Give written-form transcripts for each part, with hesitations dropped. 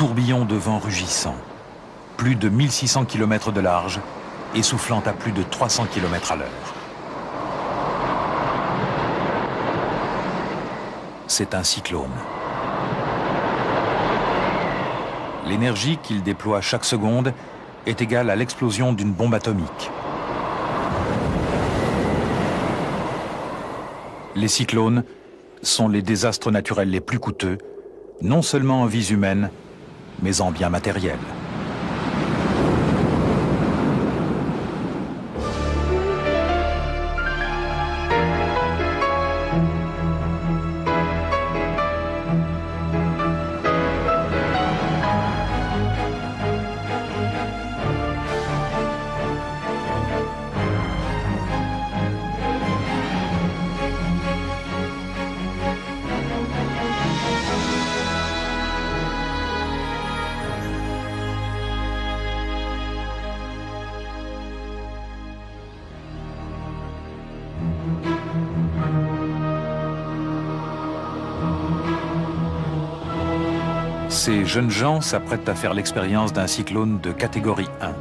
tourbillon de vent rugissant, plus de 1600 km de large et soufflant à plus de 300 km à l'heure. C'est un cyclone. L'énergie qu'il déploie chaque seconde est égale à l'explosion d'une bombe atomique. Les cyclones sont les désastres naturels les plus coûteux, non seulement en vies humaines, mais en biens matériels. Ces jeunes gens s'apprêtent à faire l'expérience d'un cyclone de catégorie 1.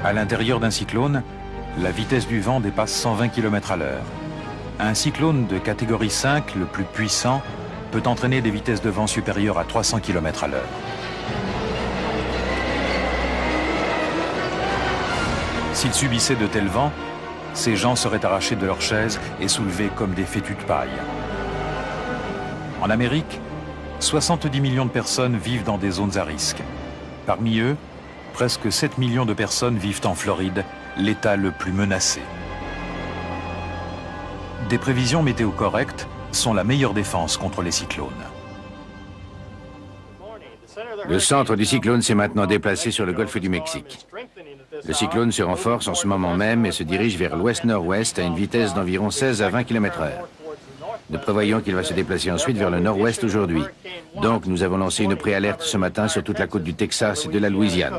À l'intérieur d'un cyclone, la vitesse du vent dépasse 120 km à l'heure. Un cyclone de catégorie 5, le plus puissant, peut entraîner des vitesses de vent supérieures à 300 km à l'heure. S'ils subissaient de tels vents, ces gens seraient arrachés de leurs chaises et soulevés comme des fétus de paille. En Amérique, 70 millions de personnes vivent dans des zones à risque. Parmi eux, presque 7 millions de personnes vivent en Floride, l'État le plus menacé. Des prévisions météo correctes sont la meilleure défense contre les cyclones. Le centre du cyclone s'est maintenant déplacé sur le golfe du Mexique. Le cyclone se renforce en ce moment même et se dirige vers l'ouest-nord-ouest à une vitesse d'environ 16 à 20 km/h. Nous prévoyons qu'il va se déplacer ensuite vers le nord-ouest aujourd'hui. Donc nous avons lancé une préalerte ce matin sur toute la côte du Texas et de la Louisiane.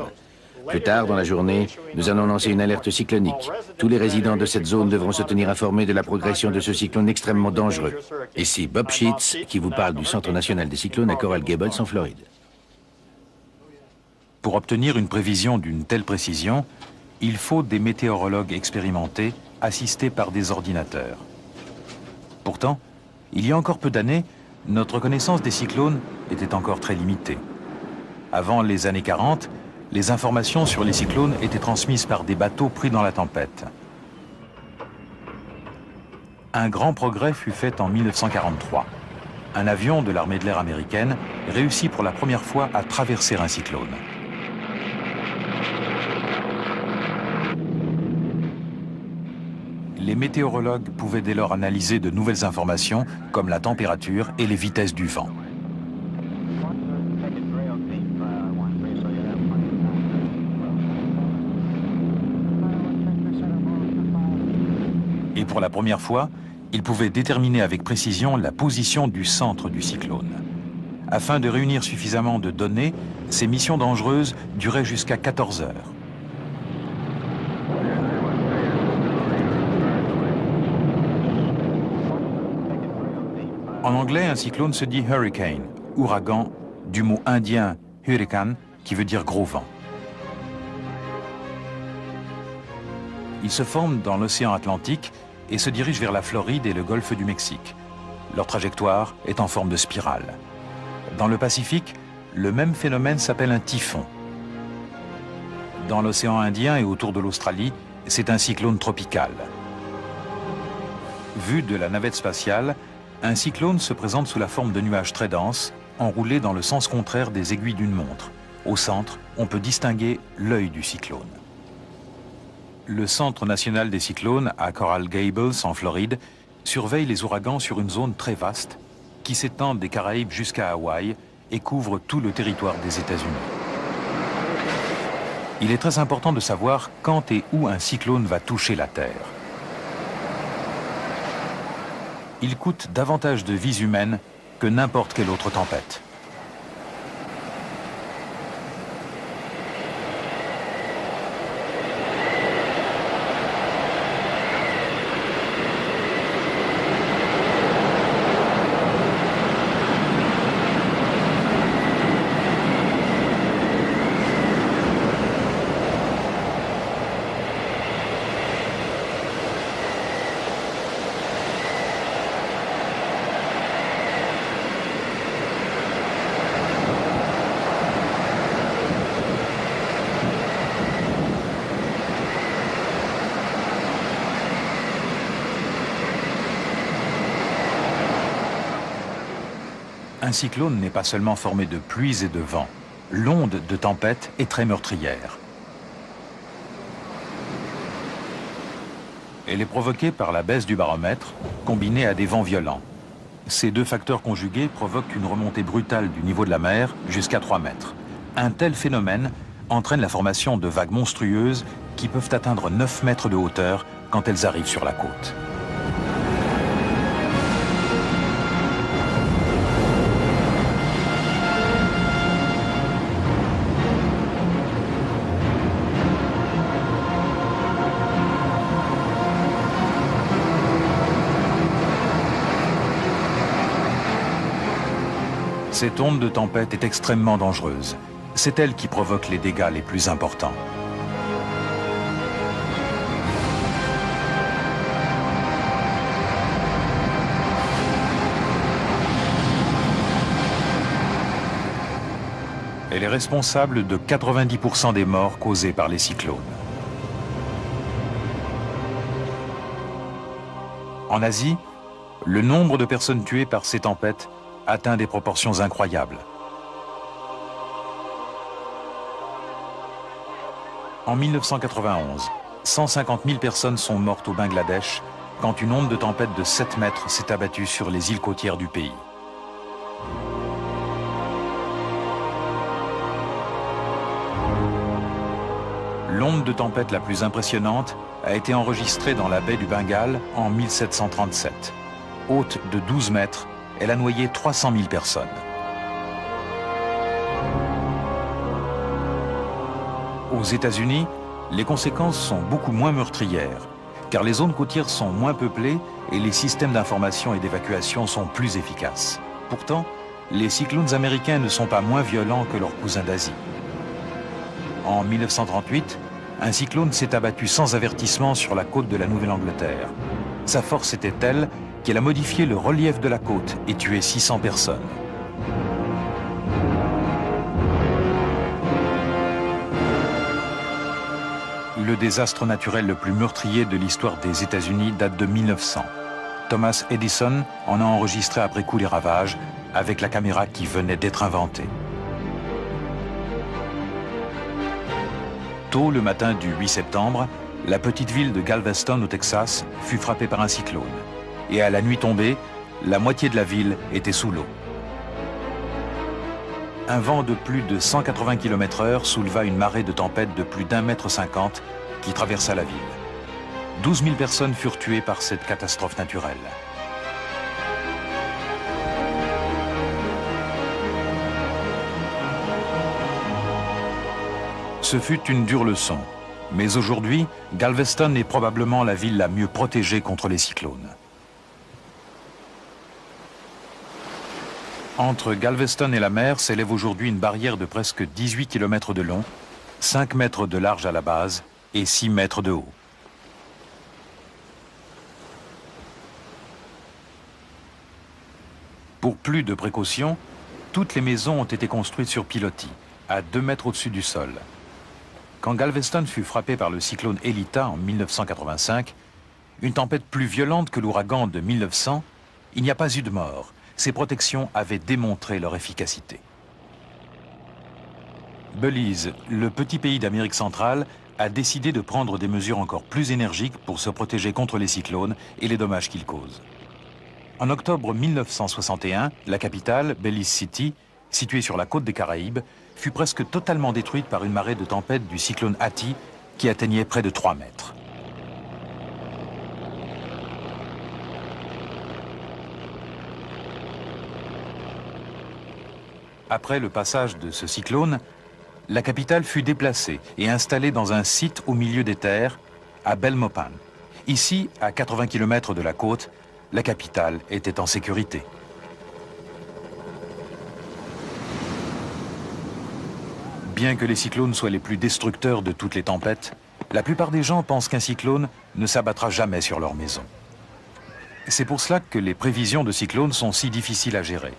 Plus tard dans la journée, nous allons lancer une alerte cyclonique. Tous les résidents de cette zone devront se tenir informés de la progression de ce cyclone extrêmement dangereux. Ici Bob Sheets, qui vous parle du Centre national des cyclones à Coral Gables en Floride. Pour obtenir une prévision d'une telle précision, il faut des météorologues expérimentés assistés par des ordinateurs. Pourtant, il y a encore peu d'années, notre connaissance des cyclones était encore très limitée. Avant les années 40, les informations sur les cyclones étaient transmises par des bateaux pris dans la tempête. Un grand progrès fut fait en 1943. Un avion de l'armée de l'air américaine réussit pour la première fois à traverser un cyclone. Les météorologues pouvaient dès lors analyser de nouvelles informations comme la température et les vitesses du vent. Et pour la première fois, ils pouvaient déterminer avec précision la position du centre du cyclone. Afin de réunir suffisamment de données, ces missions dangereuses duraient jusqu'à 14 heures. En anglais, un cyclone se dit hurricane, ouragan, du mot indien hurricane, qui veut dire gros vent. Ils se forment dans l'océan Atlantique et se dirigent vers la Floride et le golfe du Mexique. Leur trajectoire est en forme de spirale. Dans le Pacifique, le même phénomène s'appelle un typhon. Dans l'océan Indien et autour de l'Australie, c'est un cyclone tropical. Vu de la navette spatiale, un cyclone se présente sous la forme de nuages très denses, enroulés dans le sens contraire des aiguilles d'une montre. au centre, on peut distinguer l'œil du cyclone. Le Centre national des cyclones à Coral Gables, en Floride, surveille les ouragans sur une zone très vaste qui s'étend des Caraïbes jusqu'à Hawaï et couvre tout le territoire des États-Unis. Il est très important de savoir quand et où un cyclone va toucher la Terre. Il coûte davantage de vies humaines que n'importe quelle autre tempête. Un cyclone n'est pas seulement formé de pluies et de vents. L'onde de tempête est très meurtrière. Elle est provoquée par la baisse du baromètre, combinée à des vents violents. Ces deux facteurs conjugués provoquent une remontée brutale du niveau de la mer jusqu'à 3 mètres. Un tel phénomène entraîne la formation de vagues monstrueuses qui peuvent atteindre 9 mètres de hauteur quand elles arrivent sur la côte. Cette onde de tempête est extrêmement dangereuse. C'est elle qui provoque les dégâts les plus importants. Elle est responsable de 90% des morts causées par les cyclones. En Asie, le nombre de personnes tuées par ces tempêtes atteint des proportions incroyables. En 1991, 150 000 personnes sont mortes au Bangladesh quand une onde de tempête de 7 mètres s'est abattue sur les îles côtières du pays. L'onde de tempête la plus impressionnante a été enregistrée dans la baie du Bengale en 1737. Haute de 12 mètres, elle a noyé 300 000 personnes. Aux États-Unis, les conséquences sont beaucoup moins meurtrières, car les zones côtières sont moins peuplées et les systèmes d'information et d'évacuation sont plus efficaces. Pourtant, les cyclones américains ne sont pas moins violents que leurs cousins d'Asie. En 1938, un cyclone s'est abattu sans avertissement sur la côte de la Nouvelle-Angleterre. Sa force était telle qu'elle a modifié le relief de la côte et tué 600 personnes. Le désastre naturel le plus meurtrier de l'histoire des États-Unis date de 1900. Thomas Edison en a enregistré après coup les ravages avec la caméra qui venait d'être inventée. Tôt le matin du 8 septembre, la petite ville de Galveston au Texas fut frappée par un cyclone. Et à la nuit tombée, la moitié de la ville était sous l'eau. Un vent de plus de 180 km/h souleva une marée de tempête de plus d'1,50 m qui traversa la ville. 12 000 personnes furent tuées par cette catastrophe naturelle. Ce fut une dure leçon, mais aujourd'hui, Galveston est probablement la ville la mieux protégée contre les cyclones. Entre Galveston et la mer s'élève aujourd'hui une barrière de presque 18 km de long, 5 mètres de large à la base et 6 mètres de haut. Pour plus de précautions, toutes les maisons ont été construites sur pilotis, à 2 mètres au-dessus du sol. Quand Galveston fut frappé par le cyclone Elita en 1985, une tempête plus violente que l'ouragan de 1900, il n'y a pas eu de mort. Ces protections avaient démontré leur efficacité. Belize, le petit pays d'Amérique centrale, a décidé de prendre des mesures encore plus énergiques pour se protéger contre les cyclones et les dommages qu'ils causent. En octobre 1961, la capitale, Belize City, située sur la côte des Caraïbes, fut presque totalement détruite par une marée de tempête du cyclone Hattie qui atteignait près de 3 mètres. Après le passage de ce cyclone, la capitale fut déplacée et installée dans un site au milieu des terres, à Belmopan. Ici, à 80 km de la côte, la capitale était en sécurité. Bien que les cyclones soient les plus destructeurs de toutes les tempêtes, la plupart des gens pensent qu'un cyclone ne s'abattra jamais sur leur maison. C'est pour cela que les prévisions de cyclones sont si difficiles à gérer.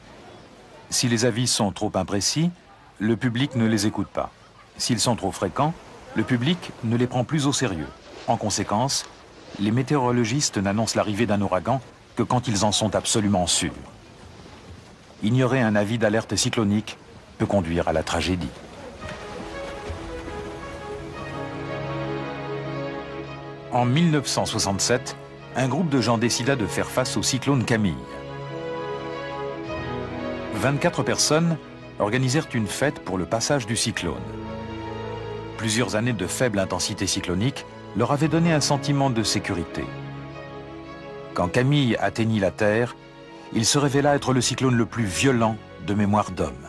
Si les avis sont trop imprécis, le public ne les écoute pas. S'ils sont trop fréquents, le public ne les prend plus au sérieux. En conséquence, les météorologistes n'annoncent l'arrivée d'un ouragan que quand ils en sont absolument sûrs. Ignorer un avis d'alerte cyclonique peut conduire à la tragédie. En 1967, un groupe de gens décida de faire face au cyclone Camille. 24 personnes organisèrent une fête pour le passage du cyclone. Plusieurs années de faible intensité cyclonique leur avaient donné un sentiment de sécurité. Quand Camille atteignit la Terre, il se révéla être le cyclone le plus violent de mémoire d'homme.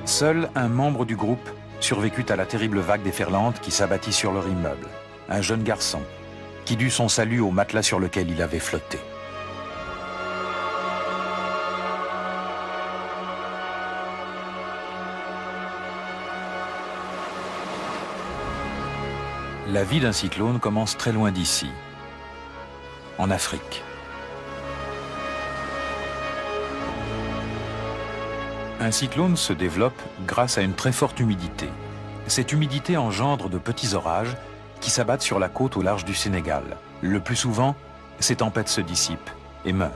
Seul un membre du groupe survécut à la terrible vague déferlante qui s'abattit sur leur immeuble, un jeune garçon qui dut son salut au matelas sur lequel il avait flotté. La vie d'un cyclone commence très loin d'ici, en Afrique. Un cyclone se développe grâce à une très forte humidité. Cette humidité engendre de petits orages qui s'abattent sur la côte au large du Sénégal. Le plus souvent, ces tempêtes se dissipent et meurent.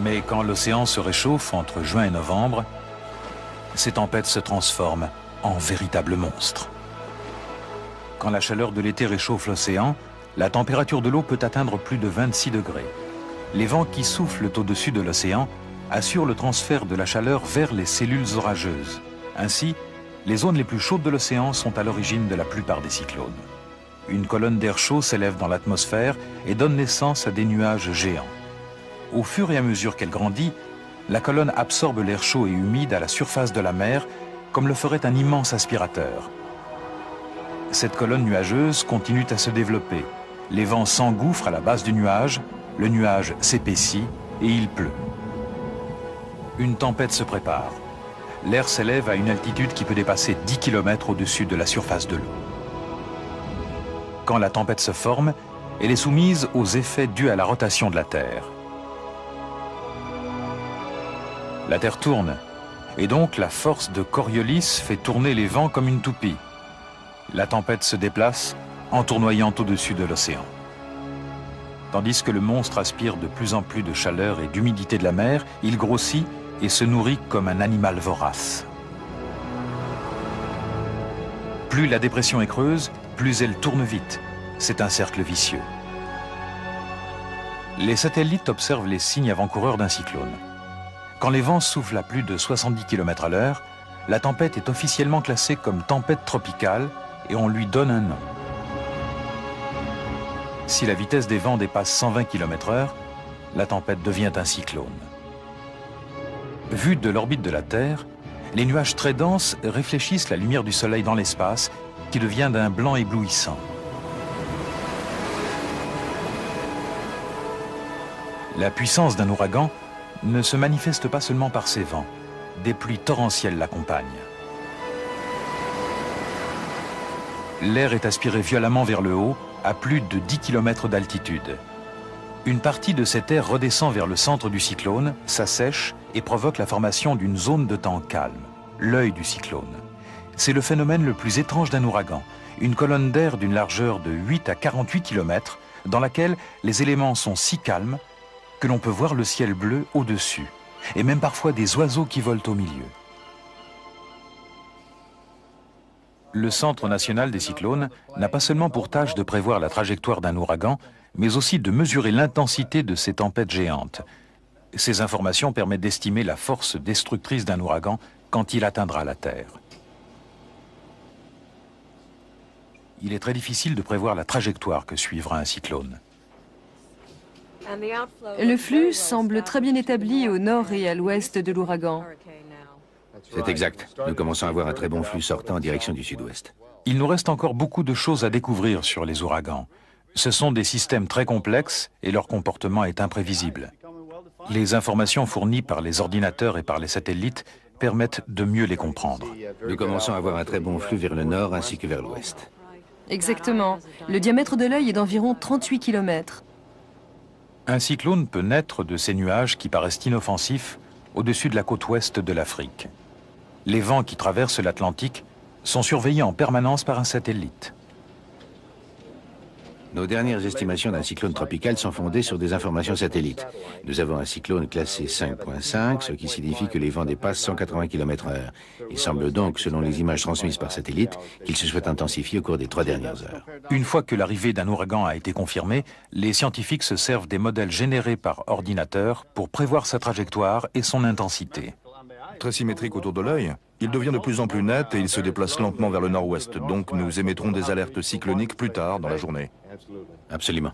Mais quand l'océan se réchauffe entre juin et novembre, ces tempêtes se transforment en véritables monstres. Quand la chaleur de l'été réchauffe l'océan, la température de l'eau peut atteindre plus de 26 degrés. Les vents qui soufflent au-dessus de l'océan assurent le transfert de la chaleur vers les cellules orageuses. Ainsi, les zones les plus chaudes de l'océan sont à l'origine de la plupart des cyclones. Une colonne d'air chaud s'élève dans l'atmosphère et donne naissance à des nuages géants. Au fur et à mesure qu'elle grandit, la colonne absorbe l'air chaud et humide à la surface de la mer comme le ferait un immense aspirateur. Cette colonne nuageuse continue à se développer. Les vents s'engouffrent à la base du nuage, le nuage s'épaissit et il pleut. Une tempête se prépare. L'air s'élève à une altitude qui peut dépasser 10 km au-dessus de la surface de l'eau. Quand la tempête se forme, elle est soumise aux effets dus à la rotation de la Terre. La Terre tourne, et donc la force de Coriolis fait tourner les vents comme une toupie. La tempête se déplace en tournoyant au-dessus de l'océan. Tandis que le monstre aspire de plus en plus de chaleur et d'humidité de la mer, il grossit et se nourrit comme un animal vorace. Plus la dépression est creuse, plus elle tourne vite. C'est un cercle vicieux. Les satellites observent les signes avant-coureurs d'un cyclone. Quand les vents soufflent à plus de 70 km/h, la tempête est officiellement classée comme tempête tropicale et on lui donne un nom. Si la vitesse des vents dépasse 120 km/h, la tempête devient un cyclone. Vue de l'orbite de la Terre, les nuages très denses réfléchissent la lumière du Soleil dans l'espace qui devient d'un blanc éblouissant. La puissance d'un ouragan ne se manifeste pas seulement par ses vents. Des pluies torrentielles l'accompagnent. L'air est aspiré violemment vers le haut, à plus de 10 km d'altitude. Une partie de cet air redescend vers le centre du cyclone, s'assèche et provoque la formation d'une zone de temps calme, l'œil du cyclone. C'est le phénomène le plus étrange d'un ouragan, une colonne d'air d'une largeur de 8 à 48 km, dans laquelle les éléments sont si calmes que l'on peut voir le ciel bleu au-dessus, et même parfois des oiseaux qui volent au milieu. Le Centre national des cyclones n'a pas seulement pour tâche de prévoir la trajectoire d'un ouragan, mais aussi de mesurer l'intensité de ces tempêtes géantes. Ces informations permettent d'estimer la force destructrice d'un ouragan quand il atteindra la Terre. Il est très difficile de prévoir la trajectoire que suivra un cyclone. Le flux semble très bien établi au nord et à l'ouest de l'ouragan. C'est exact. Nous commençons à avoir un très bon flux sortant en direction du sud-ouest. Il nous reste encore beaucoup de choses à découvrir sur les ouragans. Ce sont des systèmes très complexes et leur comportement est imprévisible. Les informations fournies par les ordinateurs et par les satellites permettent de mieux les comprendre. Nous commençons à avoir un très bon flux vers le nord ainsi que vers l'ouest. Exactement. Le diamètre de l'œil est d'environ 38 km. Un cyclone peut naître de ces nuages qui paraissent inoffensifs au-dessus de la côte ouest de l'Afrique. Les vents qui traversent l'Atlantique sont surveillés en permanence par un satellite. Nos dernières estimations d'un cyclone tropical sont fondées sur des informations satellites. Nous avons un cyclone classé 5.5, ce qui signifie que les vents dépassent 180 km/h. Il semble donc, selon les images transmises par satellite, qu'il se soit intensifié au cours des 3 dernières heures. Une fois que l'arrivée d'un ouragan a été confirmée, les scientifiques se servent des modèles générés par ordinateur pour prévoir sa trajectoire et son intensité. Très symétrique autour de l'œil, il devient de plus en plus net et il se déplace lentement vers le nord-ouest. Donc nous émettrons des alertes cycloniques plus tard dans la journée. Absolument.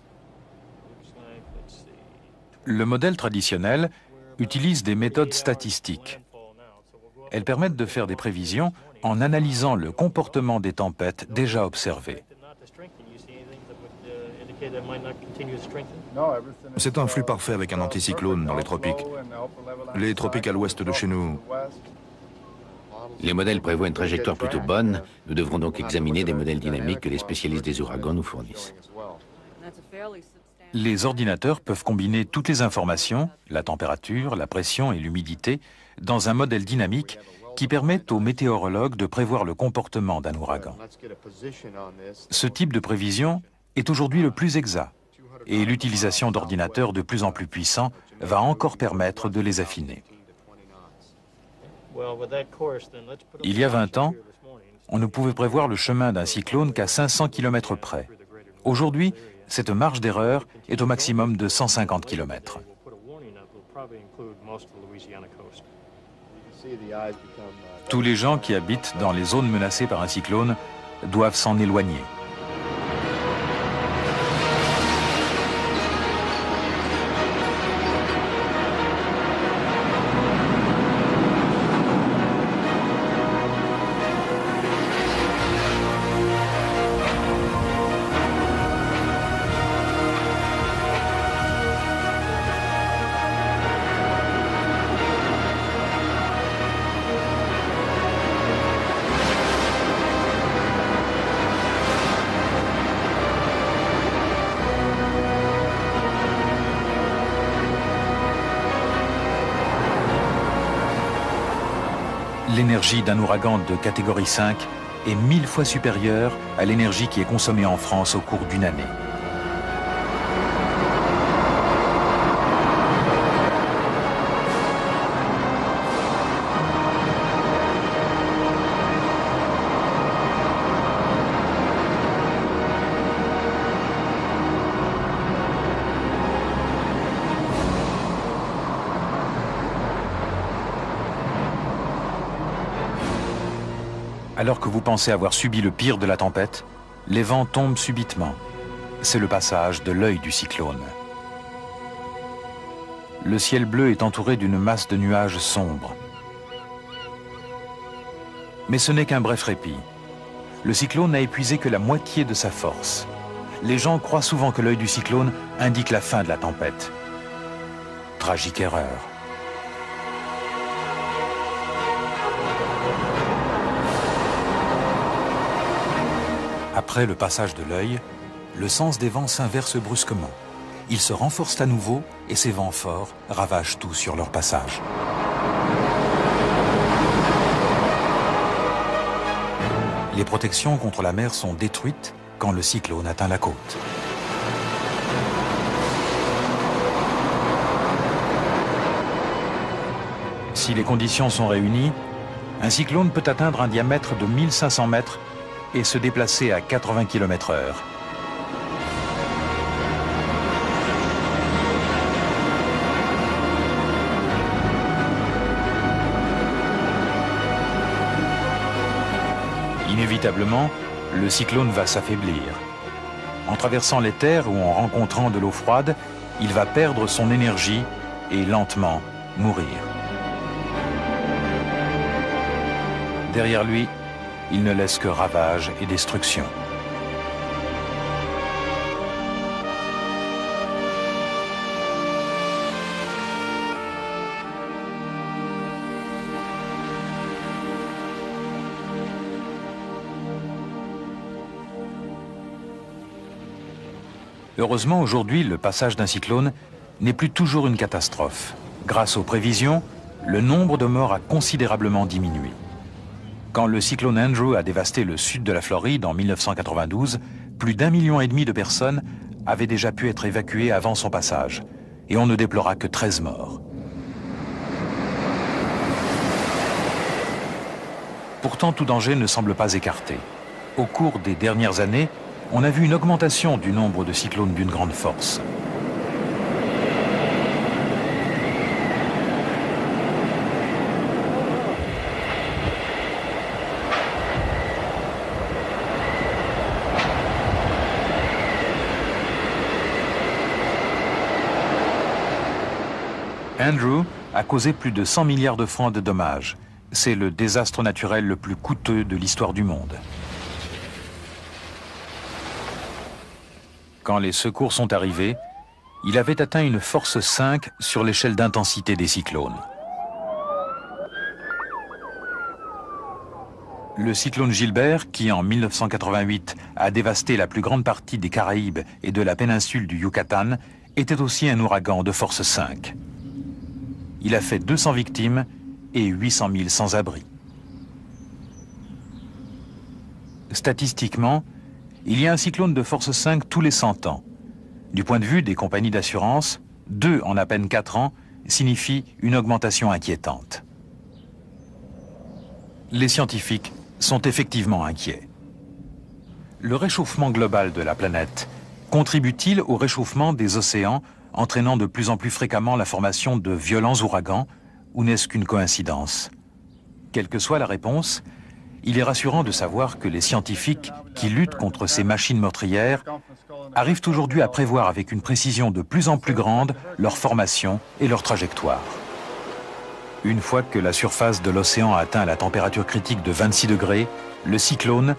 Le modèle traditionnel utilise des méthodes statistiques. Elles permettent de faire des prévisions en analysant le comportement des tempêtes déjà observées. C'est un flux parfait avec un anticyclone dans les tropiques. Les tropiques à l'ouest de chez nous. Les modèles prévoient une trajectoire plutôt bonne. Nous devrons donc examiner des modèles dynamiques que les spécialistes des ouragans nous fournissent. Les ordinateurs peuvent combiner toutes les informations, la température, la pression et l'humidité, dans un modèle dynamique qui permet aux météorologues de prévoir le comportement d'un ouragan. Ce type de prévision est aujourd'hui le plus exact et l'utilisation d'ordinateurs de plus en plus puissants va encore permettre de les affiner. Il y a 20 ans, on ne pouvait prévoir le chemin d'un cyclone qu'à 500 km près. Aujourd'hui, cette marge d'erreur est au maximum de 150 km. Tous les gens qui habitent dans les zones menacées par un cyclone doivent s'en éloigner. L'énergie d'un ouragan de catégorie 5 est 1000 fois supérieure à l'énergie qui est consommée en France au cours d'une année. Alors que vous pensez avoir subi le pire de la tempête, les vents tombent subitement. C'est le passage de l'œil du cyclone. Le ciel bleu est entouré d'une masse de nuages sombres. Mais ce n'est qu'un bref répit. Le cyclone n'a épuisé que la moitié de sa force. Les gens croient souvent que l'œil du cyclone indique la fin de la tempête. Tragique erreur. Après le passage de l'œil, le sens des vents s'inverse brusquement. Ils se renforcent à nouveau et ces vents forts ravagent tout sur leur passage. Les protections contre la mer sont détruites quand le cyclone atteint la côte. Si les conditions sont réunies, un cyclone peut atteindre un diamètre de 1500 mètres et se déplacer à 80 km/h. Inévitablement, le cyclone va s'affaiblir. En traversant les terres ou en rencontrant de l'eau froide, il va perdre son énergie et lentement mourir. Derrière lui, il ne laisse que ravages et destruction. Heureusement, aujourd'hui, le passage d'un cyclone n'est plus toujours une catastrophe. Grâce aux prévisions, le nombre de morts a considérablement diminué. Quand le cyclone Andrew a dévasté le sud de la Floride en 1992, plus d'1,5 million de personnes avaient déjà pu être évacuées avant son passage. Et on ne déplora que 13 morts. Pourtant, tout danger ne semble pas écarté. Au cours des dernières années, on a vu une augmentation du nombre de cyclones d'une grande force. Andrew a causé plus de 100 milliards de francs de dommages. C'est le désastre naturel le plus coûteux de l'histoire du monde. Quand les secours sont arrivés, il avait atteint une force 5 sur l'échelle d'intensité des cyclones. Le cyclone Gilbert, qui en 1988 a dévasté la plus grande partie des Caraïbes et de la péninsule du Yucatan, était aussi un ouragan de force 5. Il a fait 200 victimes et 800 000 sans-abri. Statistiquement, il y a un cyclone de force 5 tous les 100 ans. Du point de vue des compagnies d'assurance, 2 en à peine 4 ans signifie une augmentation inquiétante. Les scientifiques sont effectivement inquiets. Le réchauffement global de la planète contribue-t-il au réchauffement des océans, entraînant de plus en plus fréquemment la formation de violents ouragans, ou n'est-ce qu'une coïncidence? Quelle que soit la réponse, il est rassurant de savoir que les scientifiques qui luttent contre ces machines meurtrières arrivent aujourd'hui à prévoir avec une précision de plus en plus grande leur formation et leur trajectoire. Une fois que la surface de l'océan a atteint la température critique de 26 degrés, le cyclone,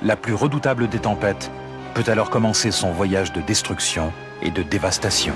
la plus redoutable des tempêtes, peut alors commencer son voyage de destruction et de dévastation.